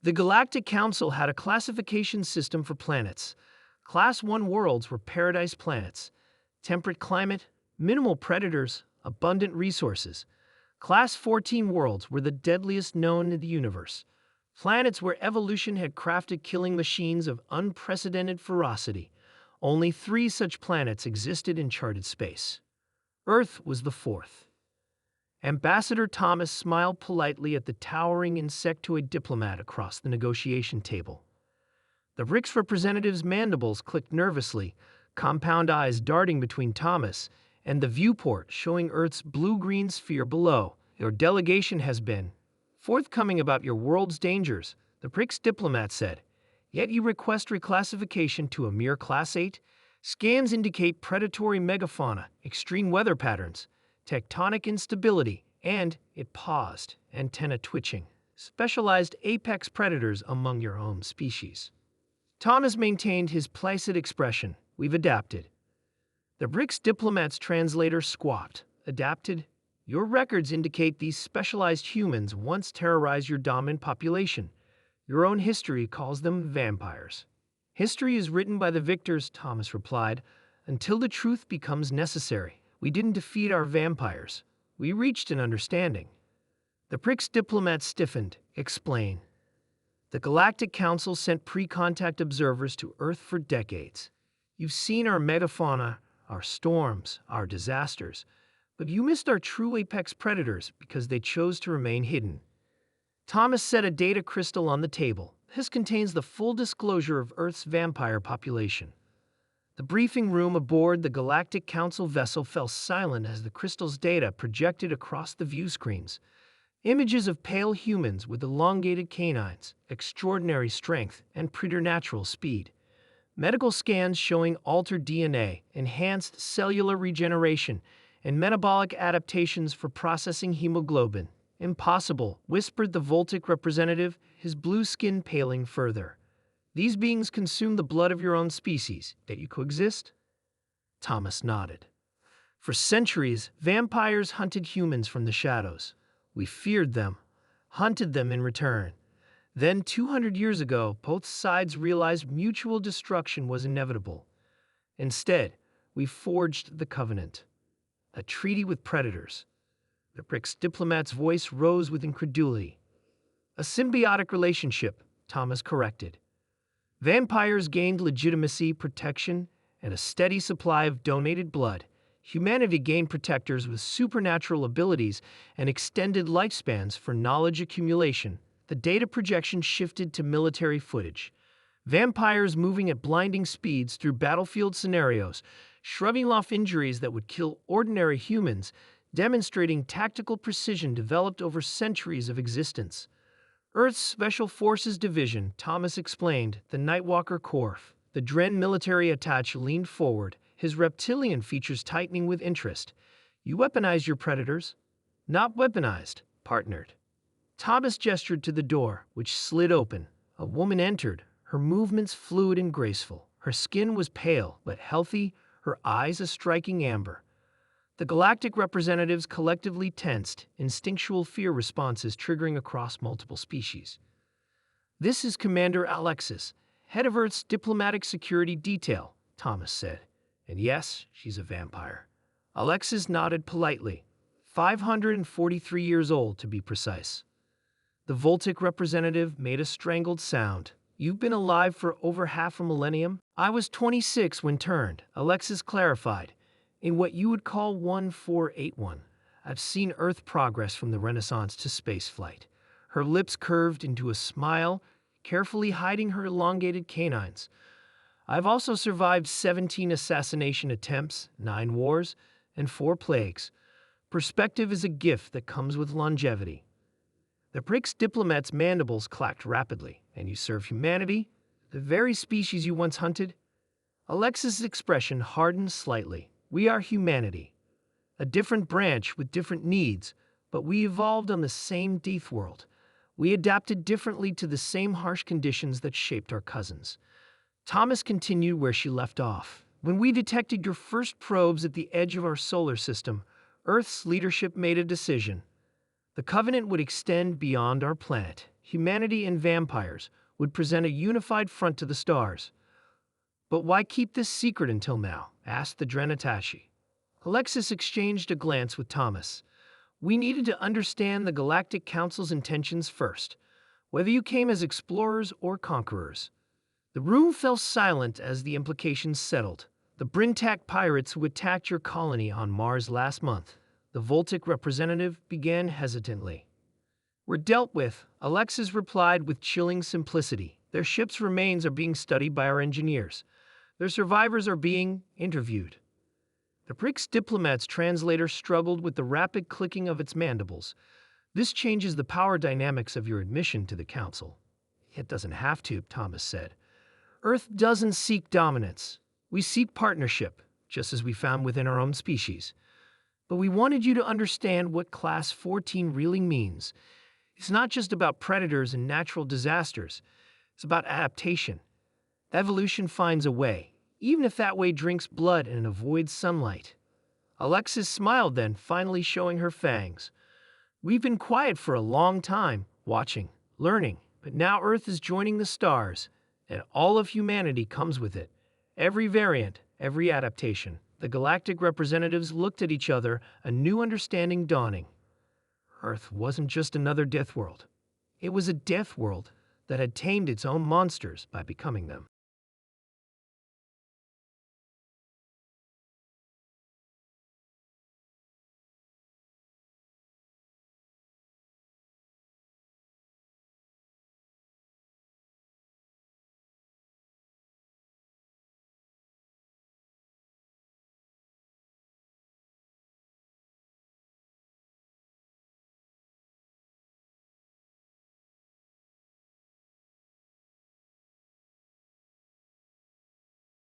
The Galactic Council had a classification system for planets. Class 1 worlds were paradise planets. Temperate climate, minimal predators, abundant resources. Class 14 worlds were the deadliest known in the universe. Planets where evolution had crafted killing machines of unprecedented ferocity. Only 3 such planets existed in charted space. Earth was the 4th. Ambassador Thomas smiled politely at the towering insectoid diplomat across the negotiation table. The BRICS representative's mandibles clicked nervously, compound eyes darting between Thomas and the viewport showing Earth's blue-green sphere below. Your delegation has been forthcoming about your world's dangers, the BRICS diplomat said. Yet you request reclassification to a mere Class 8? Scans indicate predatory megafauna, extreme weather patterns, tectonic instability, and, it paused, antenna twitching, specialized apex predators among your own species. Thomas maintained his placid expression. We've adapted. The BRICS diplomat's translator squawked. Adapted? Your records indicate these specialized humans once terrorized your dominant population. Your own history calls them vampires. History is written by the victors, Thomas replied, until the truth becomes necessary. We didn't defeat our vampires. We reached an understanding. The BRICS diplomat stiffened. Explain. The Galactic Council sent pre-contact observers to Earth for decades. You've seen our megafauna, our storms, our disasters, but you missed our true apex predators because they chose to remain hidden. Thomas set a data crystal on the table. This contains the full disclosure of Earth's vampire population. The briefing room aboard the Galactic Council vessel fell silent as the crystal's data projected across the view screens. Images of pale humans with elongated canines, extraordinary strength, and preternatural speed. Medical scans showing altered DNA, enhanced cellular regeneration, and metabolic adaptations for processing hemoglobin. Impossible, whispered the Voltic representative, his blue skin paling further. These beings consume the blood of your own species, that you coexist? Thomas nodded. For centuries, vampires hunted humans from the shadows. We feared them, hunted them in return. Then, 200 years ago, both sides realized mutual destruction was inevitable. Instead, we forged the Covenant, a treaty with predators. The BRICS diplomat's voice rose with incredulity. A symbiotic relationship, Thomas corrected. Vampires gained legitimacy, protection, and a steady supply of donated blood. Humanity gained protectors with supernatural abilities and extended lifespans for knowledge accumulation. The data projection shifted to military footage. Vampires moving at blinding speeds through battlefield scenarios, shrugging off injuries that would kill ordinary humans, demonstrating tactical precision developed over centuries of existence. Earth's Special Forces Division, Thomas explained, the Nightwalker Corps. The Dren military attaché leaned forward, his reptilian features tightening with interest. You weaponized your predators? Not weaponized, partnered. Thomas gestured to the door, which slid open. A woman entered, her movements fluid and graceful. Her skin was pale, but healthy, her eyes a striking amber. The galactic representatives collectively tensed, instinctual fear responses triggering across multiple species. This is Commander Alexis, head of Earth's diplomatic security detail, Thomas said. And yes, she's a vampire. Alexis nodded politely. 543 years old, to be precise. The Voltic representative made a strangled sound. You've been alive for over half a millennium? I was 26 when turned, Alexis clarified. In what you would call 1481. I've seen Earth progress from the Renaissance to spaceflight. Her lips curved into a smile, carefully hiding her elongated canines. I've also survived 17 assassination attempts, 9 wars, and 4 plagues. Perspective is a gift that comes with longevity. The BRICS diplomat's mandibles clacked rapidly. And you serve humanity? The very species you once hunted? Alexis' expression hardened slightly. We are humanity. A different branch with different needs, but we evolved on the same Deathworld. We adapted differently to the same harsh conditions that shaped our cousins. Thomas continued where she left off. When we detected your first probes at the edge of our solar system, Earth's leadership made a decision. The Covenant would extend beyond our planet. humanity and vampires, would present a unified front to the stars. "But why keep this secret until now?" asked the Drenatashi. Alexis exchanged a glance with Thomas. "We needed to understand the Galactic Council's intentions first, whether you came as explorers or conquerors." The room fell silent as the implications settled. "The Brintak pirates who attacked your colony on Mars last month," the Voltic representative began hesitantly. "Were dealt with," Alexis replied with chilling simplicity. "Their ship's remains are being studied by our engineers. Their survivors are being interviewed." The BRICS diplomat's translator struggled with the rapid clicking of its mandibles. "This changes the power dynamics of your admission to the Council." "It doesn't have to," Thomas said. "Earth doesn't seek dominance. We seek partnership, just as we found within our own species. But we wanted you to understand what Class 14 really means. It's not just about predators and natural disasters. It's about adaptation. Evolution finds a way, even if that way drinks blood and avoids sunlight." Alexis smiled then, finally showing her fangs. "We've been quiet for a long time, watching, learning, but now Earth is joining the stars, and all of humanity comes with it. Every variant, every adaptation." The galactic representatives looked at each other, a new understanding dawning. Earth wasn't just another death world. It was a death world that had tamed its own monsters by becoming them.